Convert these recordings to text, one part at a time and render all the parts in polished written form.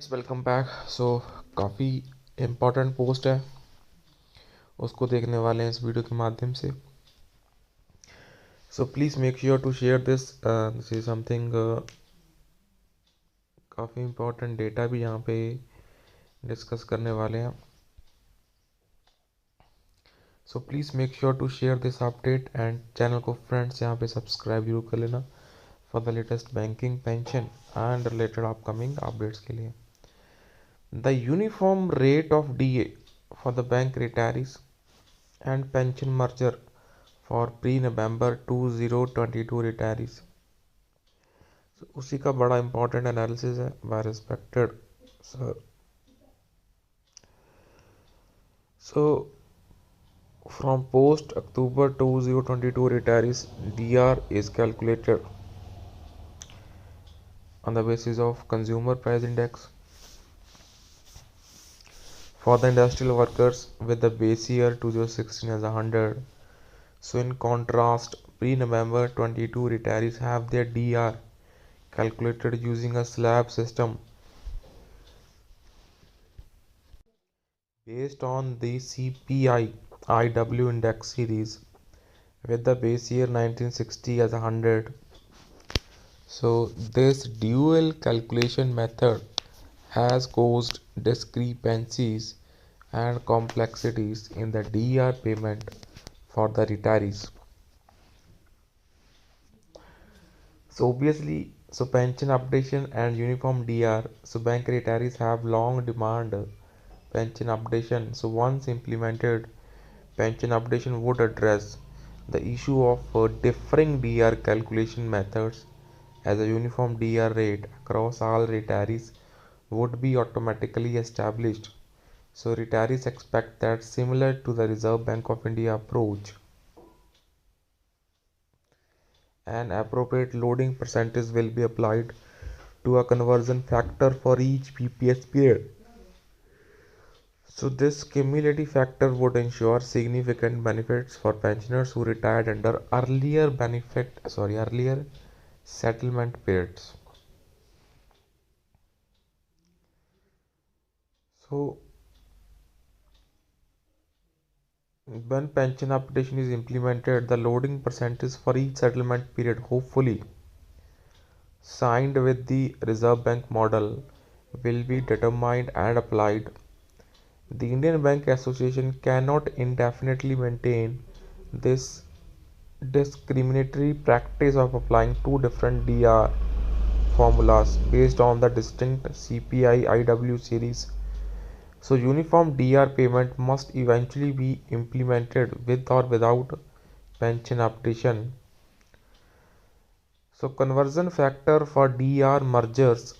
Welcome back. काफ़ी important post है, उसको देखने वाले हैं इस वीडियो के माध्यम से। Please make sure to share this is something काफ़ी इम्पोर्टेंट डेटा भी यहाँ पे डिस्कस करने वाले हैं। Please make sure to share this update and channel को फ्रेंड्स यहाँ पे सब्सक्राइब जरूर कर लेना for the latest banking, pension and related upcoming updates के लिए। The uniform rate of DA for the bank retirees and pension merger for pre-November 2022 retirees। उसी का बड़ा इंपॉर्टेंट एनालिसिस है by respected sir. So from post October 2022 retirees, DR is calculated on the basis of consumer price index for the industrial workers with the base year 2016 as 100. So in contrast, pre-November 22 retirees have their DR calculated using a slab system based on the CPI IW index series with the base year 1960 as 100. So this dual calculation method has caused discrepancies and complexities in the DR payment for the retirees. Obviously, pension updation and uniform DR. Bank retirees have long demand pension updation. Once implemented, pension updation would address the issue of differing DR calculation methods, as a uniform DR rate across all retirees would be automatically established. Retirees expect that, similar to the Reserve Bank of India approach, an appropriate loading percentage will be applied to a conversion factor for each BPS period. This cumulative factor would ensure significant benefits for pensioners who retired under earlier settlement periods. When pension updation is implemented, the loading percentage for each settlement period, hopefully signed with the Reserve Bank model, will be determined and applied. The Indian Bank Association cannot indefinitely maintain this discriminatory practice of applying two different DR formulas based on the distinct CPI IW series. Uniform DR payment must eventually be implemented with or without pension updation. Conversion factor for DR mergers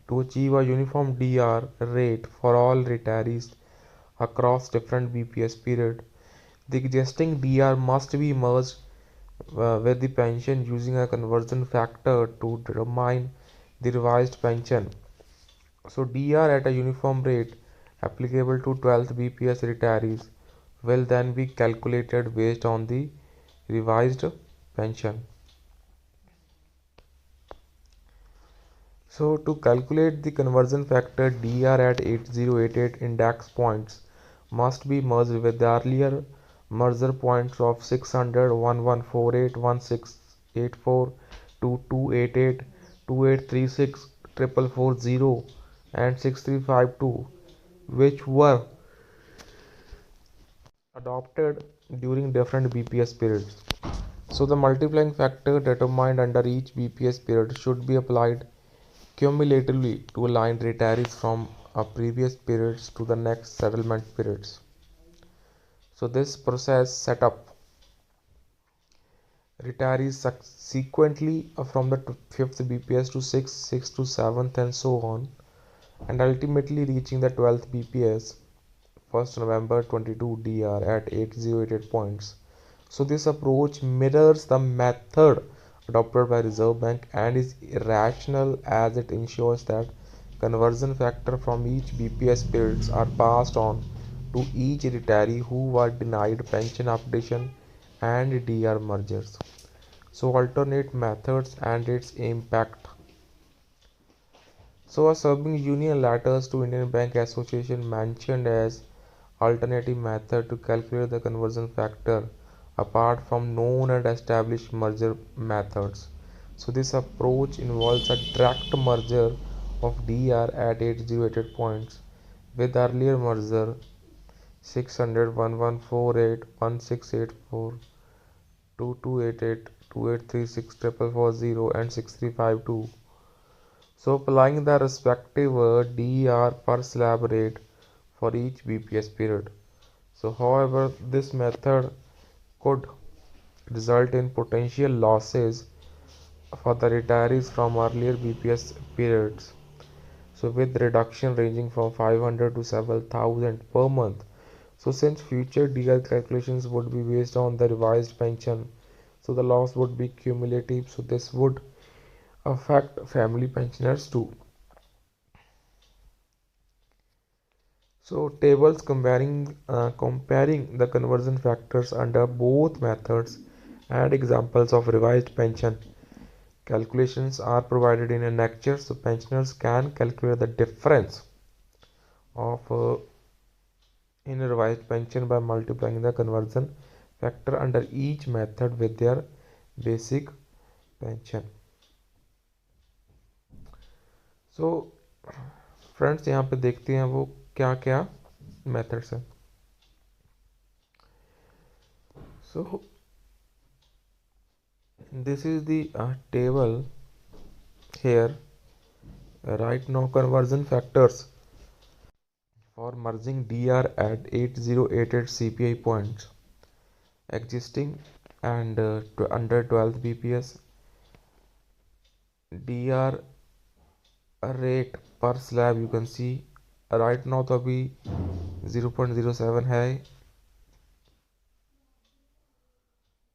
to achieve a uniform DR rate for all retirees across different BPS period. The existing DR must be merged with the pension using a conversion factor to determine the revised pension. DR at a uniform rate applicable to 12th BPS retirees will then be calculated based on the revised pension. To calculate the conversion factor, DR at 8088 index points must be merged with the earlier merger points of 600, 1148, 1684, 2288, 2836, 4440 and 6352, which were adopted during different BPS periods. The multiplying factor determined under each BPS period should be applied cumulatively to align retirees from a previous periods to the next settlement periods. This process set up retirees subsequently from the 5th BPS to 6th, 6th to 7th and so on, and ultimately reaching the 12th BPS 1st November 22 DR at 8088 points. This approach mirrors the method adopted by Reserve Bank and is rational, as it ensures that conversion factor from each BPS periods are passed on to each retiree who were denied pension updation and DR mergers. Alternate methods and its impact. So a serving union letters to Indian Bank Association mentioned as alternative method to calculate the conversion factor apart from known and established merger methods. So this approach involves a direct merger of DR at 8088 points with earlier merger 600 1148 1684 2288 2836 4440 and 6352. So applying the respective DER per slab rate for each BPS period. So however, this method could result in potential losses for the retirees from earlier BPS periods. So with reduction ranging from 500 to several thousand per month. So since future DER calculations would be based on the revised pension, so the loss would be cumulative. So this would affect family pensioners too. So tables comparing the conversion factors under both methods and examples of revised pension calculations are provided in annexure, so pensioners can calculate the difference of in a revised pension by multiplying the conversion factor under each method with their basic pension. So friends यहाँ पे देखते हैं वो क्या क्या methods हैं. So this is the table here. Right now conversion factors for merging DR at 8088 CPI points existing and under 12th BPS. DR rate per slab you can see right now तो अभी 0.07 है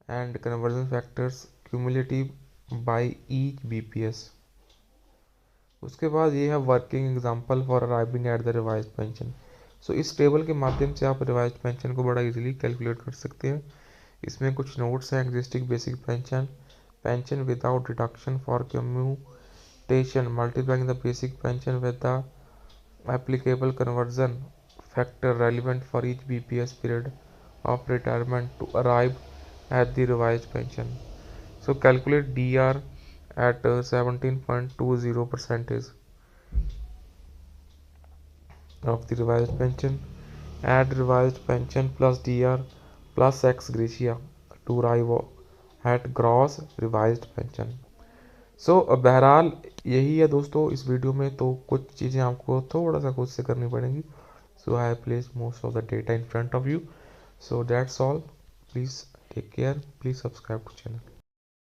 and conversion factors cumulative by each BPS. उसके बाद ये है working example for arriving at the revised pension. So इस table के माध्यम से आप रिवाइज्ड पेंशन को बड़ा इजीली कैलकुलेट कर सकते हैं. इसमें कुछ नोट्स हैं. Existing basic pension, pension without deduction for commutation, multiplying the basic pension with the applicable conversion factor relevant for each BPS period of retirement to arrive at the revised pension. So calculate DR at 17.20% of the revised pension. Add revised pension plus DR plus ex gratia to arrive at gross revised pension. सो बहरहाल यही है दोस्तों इस video में. तो कुछ चीज़ें आपको थोड़ा सा खुद से करनी पड़ेंगी. So I place most of the data in front of you. So that's all. Please take care. Please subscribe to channel.